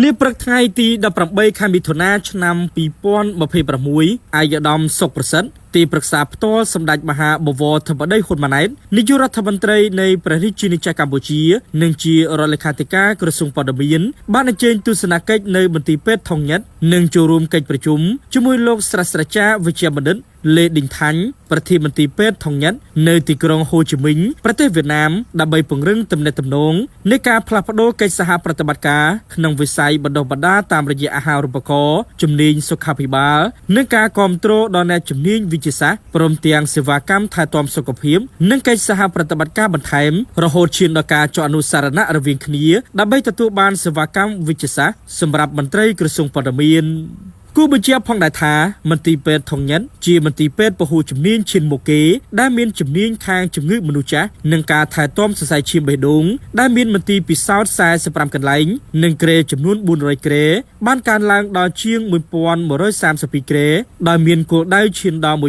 នេះព្រឹកថ្ងៃទី18ខែមិថុនាឆ្នាំ2026អាយដាមសុកប្រសិទ្ធទីប្រឹក្សាផ្ទាល់សម្ដេចមហាបវរធិបតីហ៊ុនម៉ាណែតនាយករដ្ឋមន្ត្រីនៃព្រះរាជាណាចក្រកម្ពុជានិងជារដ្ឋលេខាធិការក្រសួងព័ត៌មានបានអញ្ជើញទស្សនកិច្ចនៅមន្ទីរពេទ្យថងញ៉ាត់និងចូលរួមកិច្ចប្រជុំជាមួយលោកសាស្ត្រាចារ្យវិជ្ជាបណ្ឌិតលេឌីងថាញ់ប្រធានមន្ទីរពេទ្យថងញ៉ាត់នៅទីក្រុងហូជីមិញប្រទេសវៀតណាមដើម្បីពង្រឹងទំនាក់ទំនងនៃការផ្លាស់ប្តូរកិច្ចសហប្រតិបត្តិការក្នុងវិស័យបណ្ដុះបណ្ដាលតាមរយៈអាហារូបករណ៍ជំនាញសុខាភិបាលនិងការគាំទ្រដល់អ្នកជំនាញវិទ្យាសាស្ត្រព្រមទាំងសេវាកម្មថែទាំសុខភាពនិងកិច្ចសហប្រតិបត្តិការបន្ថែមរហូតឈានដល់ការចុះអនុសារណៈរវាងគ្នាដើម្បីទទួលបានសេវាកម្មវិទ្យាសាស្ត្រសម្រាប់មន្ត្រីក្រសួងព័ត៌មានគូបញ្ជាផងដែរថាមន្ទីរពេទ្យថងញ៉ាត់ជាមន្ទីរពេទ្យពហុជំនាញឈានមុខគេដែលមានជំនាញខាងជំងឺមនុស្សចាស់និងការថែទាំសរសៃឈាមបេះដូងដែលមានមន្ទីរពិសោធន៍45កន្លែងនិងក្រេចំនួន400ក្រេបានកើនឡើងដល់ជាង1132ក្រេដោយមានគោលដៅឈានដល់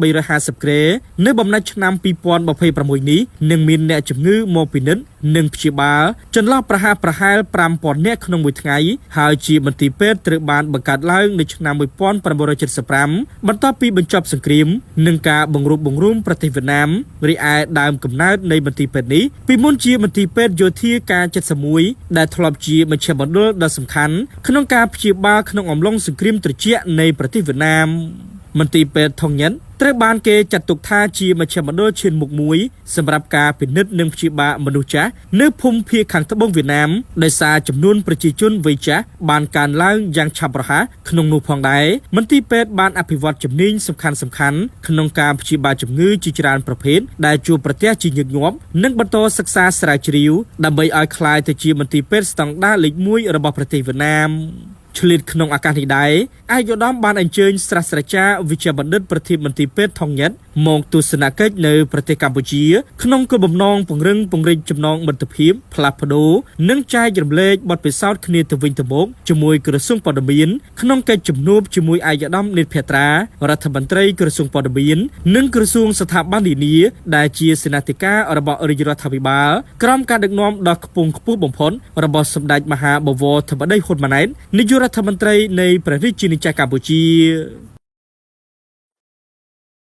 1350ក្រេនៅបំណាច់ឆ្នាំ2026នេះនិងមានអ្នកជំងឺមកពិនិត្យនិងព្យាបាលចន្លោះប្រហែល5000នាក់ក្នុងមួយថ្ងៃហើយជាមន្ទីរពេទ្យត្រូវបានបង្កើតឡើងនៅឆ្នាំ1975បន្ទាប់ពីបញ្ចប់សង្គ្រាមនិងការបង្រួបបង្រួមប្រទេសវៀតណាមរីឯដើមកំណើតនៃមន្ទីរពេទ្យនេះពីមុនជាមន្ទីរពេទ្យយោធាការ71ដែលធ្លាប់ជាមជ្ឈមណ្ឌលដ៏សំខាន់ក្នុងការព្យាបាលក្នុងអំឡុងសង្គ្រាមត្រជាក់នៃប្រទេសវៀតណាមមន្ទីរពេទ្យថងញ៉ាត់ត្រូវបានគេចាត់ទុកថាជាមជ្ឈមណ្ឌលឈានមុខមួយសម្រាប់ការពិនិត្យនិងព្យាបាលមនុស្សចាស់នៅភូមិភាគខាងត្បូងវៀតណាមដោយសារចំនួនប្រជាជនវ័យចាស់បានកើនឡើងយ៉ាងឆាប់រហ័សក្នុងនោះផងដែរមន្ទីរពេទ្យបានអភិវឌ្ឍជំនាញសំខាន់ៗក្នុងការព្យាបាលជំងឺជាច្រើនប្រភេទដែលជួបប្រទះជាញឹកញាប់និងបន្តសិក្សាស្រាវជ្រាវដើម្បីឲ្យក្លាយទៅជាមន្ទីរពេទ្យស្តង់ដារលេខ1របស់ប្រទេសវៀតណាមឆ្លៀតក្នុងឱកាសនេះដែរអាយដាមបានអញ្ជើញសាស្ត្រាចារ្យវិជ្ជាបណ្ឌិតប្រធានមន្ទីរពេទ្យថងញ៉ាត់មកទស្សនកិច្ចនៅប្រទេសកម្ពុជាក្នុងគោលបំណងពង្រឹងចំណងមិត្តភាពផ្លាស់ប្ដូរនិងចែករំលែកបទពិសោធន៍គ្នាទៅវិញទៅមកជាមួយក្រសួងព័ត៌មានក្នុងកិច្ចជំនួបជាមួយអាយដាមនេតភត្រារដ្ឋមន្ត្រីក្រសួងព័ត៌មាននិងក្រសួងស្ថាប័ននានាដែលជាសេនាធិការរបស់រាជរដ្ឋាភិបាលក្រោមការដឹកនាំដ៏ខ្ពង់ខ្ពស់បំផុតរបស់សម្ដេចមហាបវរធិបតីហ៊ុនម៉ាណែតនាយករដ្ឋមន្ត្រីនៃព្រះរាជាណាចក្រកម្ពុជា